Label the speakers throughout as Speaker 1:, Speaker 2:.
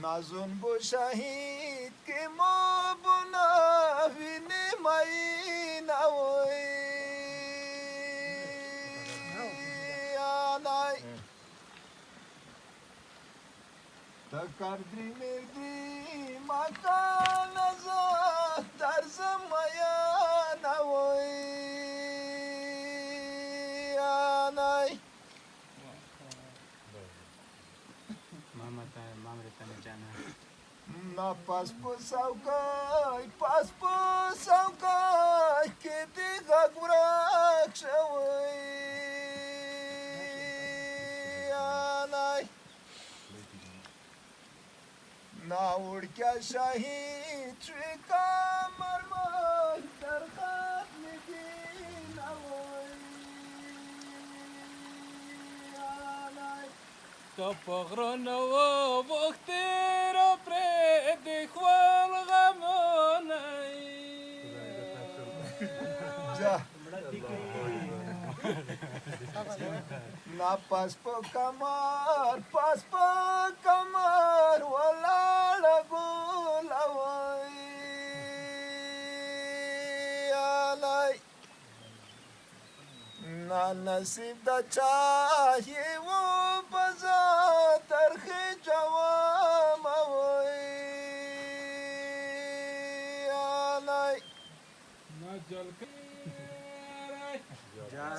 Speaker 1: نازون بو شهید که ما بنا وینه مایی نوی آنای تکر دری مردی مکان ازا درز میا نوی آنای na paspo saukai que diga gurak shawai anai na urkya shahid trika marmar darkhat nidin awai anai
Speaker 2: که په غرونو وختې را پرېږدي خپل غمونه
Speaker 1: na paspo kamar walaala gulawai alai na nasib da chahiye wo baza tarkhe jawam awai alai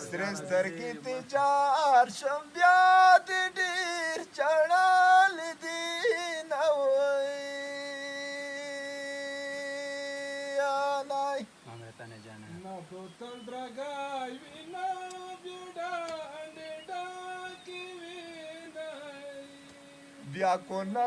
Speaker 1: Stress tarkiti jar shambya dir chadal din awai anai
Speaker 2: na botal dragay vina bjuda ande daki vinay
Speaker 1: bya kona